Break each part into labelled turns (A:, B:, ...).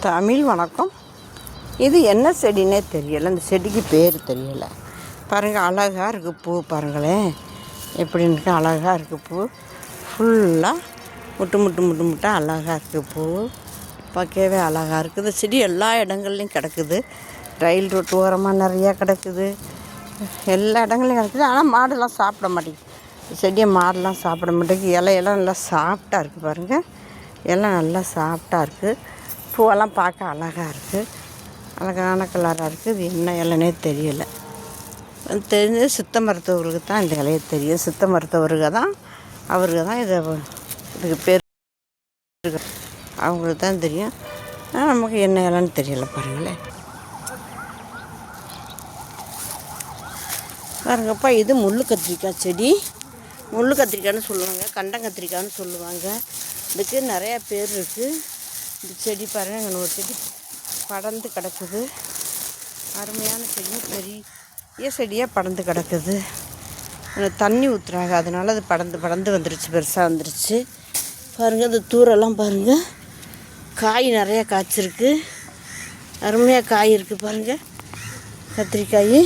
A: தமிழ் வணக்கம். இது என்ன செடின்னே தெரியலை, இந்த செடிக்கு பேர் தெரியலை. பாருங்கள், அழகாக இருக்குது பூ. பாருங்களேன் எப்படின்னு இருக்கு, அழகாக இருக்குது பூ. ஃபுல்லாக முட்டாக அழகாக இருக்குது பூ. பார்க்கவே அழகாக இருக்குது. இந்த செடி எல்லா இடங்கள்லையும் கிடக்குது. ரயில் ரோட்டு ஓரமாக நிறையா கிடக்குது, எல்லா இடங்கள்லையும் கிடக்குது. ஆனால் மாடெல்லாம் சாப்பிட மாட்டேங்குது. செடியை மாடெல்லாம் சாப்பிட மாட்டேங்குது. இலையெல்லாம் நல்லா சாஃப்டாக இருக்குது. பாருங்கள், எல்லாம் நல்லா சாஃப்டாக இருக்குது. பூவெல்லாம் பார்க்க அழகாக இருக்குது, அழகான கலராக இருக்குது. இது என்ன இலைனே தெரியலை. தெரிஞ்சது சித்த மருத்துவர்களுக்கு தான் இந்த இலையை தெரியும். சித்த மருத்துவருக்கு தான் இதுக்கு பேர் அவங்களுக்கு தான் தெரியும். ஆனால் நமக்கு என்ன இலைன்னு தெரியலை. பாருங்களேன், பாருங்கப்பா, இது முள் கத்திரிக்காய் செடி. முள் கத்திரிக்காய்னு சொல்லுவாங்க, கண்டங்கத்திரிக்காய்னு சொல்லுவாங்க. இதுக்கு நிறையா பேர் இருக்குது. இந்த செடி பாருங்கள், இங்கே ஒரு செடி படர்ந்து கிடக்குது. அருமையான செடி, பெரிய செடியாக படர்ந்து கிடக்குது. தண்ணி ஊற்றுறாங்க, அதனால அது படர்ந்து வந்துருச்சு, பெருசாக வந்துருச்சு. பாருங்கள், இந்த தூரெல்லாம் பாருங்கள், காய் நிறையா காய்ச்சிருக்கு. அருமையாக காய் இருக்குது. பாருங்கள், கத்திரிக்காய்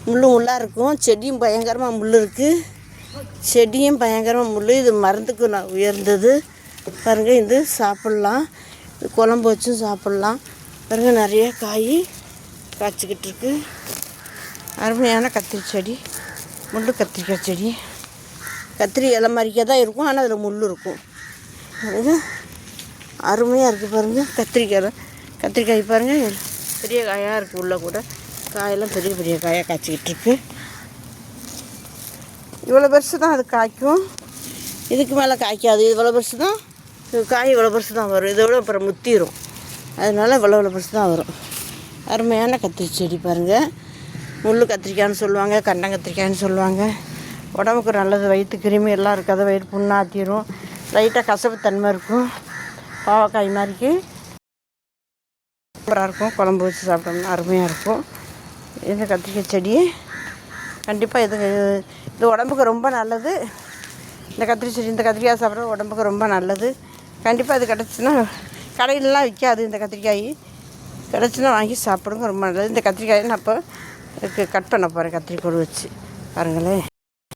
A: முள்ளாக இருக்கும். செடியும் பயங்கரமாக முள் இருக்குது. செடியும் பயங்கரமாக முள். இது மருந்துக்கு உயர்ந்தது. பாருங்கள், இது சாப்பிட்லாம், இது குழம்பு வச்சும் சாப்பிட்லாம். பாருங்கள், நிறைய காய் காய்ச்சிக்கிட்டு இருக்கு. அருமையான கத்திரி செடி, முள் கத்திரிக்காய் செடி. கத்திரி இலை மாதிரிக்கே தான் இருக்கும், ஆனால் அதில் முள் இருக்கும். பாருங்கள், அருமையாக இருக்குது. பாருங்கள், கத்திரிக்காய் பாருங்கள், பெரிய காயாக இருக்குது. உள்ளே கூட காயெல்லாம் பெரிய காயாக காய்ச்சிக்கிட்டு இருக்கு. இவ்வளோ பெருசு தான் அது காய்க்கும், இதுக்கு மேலே காய்க்காது. இவ்வளோ பெருசு தான் காய், இவ்வளோ பெருசு தான் வரும். இதோட அப்புறம் முத்திரும், அதனால இவ்வளோ பெருசு தான் வரும். அருமையான கத்திரி செடி. பாருங்கள், முள் கத்திரிக்காய்னு சொல்லுவாங்க, கண்டங்கத்திரிக்காய்னு சொல்லுவாங்க. உடம்புக்கு நல்லது, வயிற்று கிருமி எல்லாம் இருக்காது, வயிறு புண்ணாத்திரும். லைட்டாக கசப்பு தன்மை இருக்கும், பாவக்காய் மாதிரிக்கு சூப்பராக இருக்கும். குழம்பு வச்சு சாப்பிட்டோம்னா அருமையாக இருக்கும். இந்த கத்திரிக்காய் செடி கண்டிப்பாக இது உடம்புக்கு ரொம்ப நல்லது. இந்த கத்திரி செடி, இந்த கத்திரிக்காய் சாப்பிட்றது உடம்புக்கு ரொம்ப நல்லது. கண்டிப்பாக இது கிடச்சின்னா, கடையிலலாம் விற்காது. இந்த கத்திரிக்காய் கிடச்சின்னா வாங்கி சாப்பிடுங்க, ரொம்ப நல்லது. இந்த கத்திரிக்காயை நான் இப்போ கட் பண்ண போகிறேன், கத்திரிக்கோல் வச்சு. பாருங்களேன்,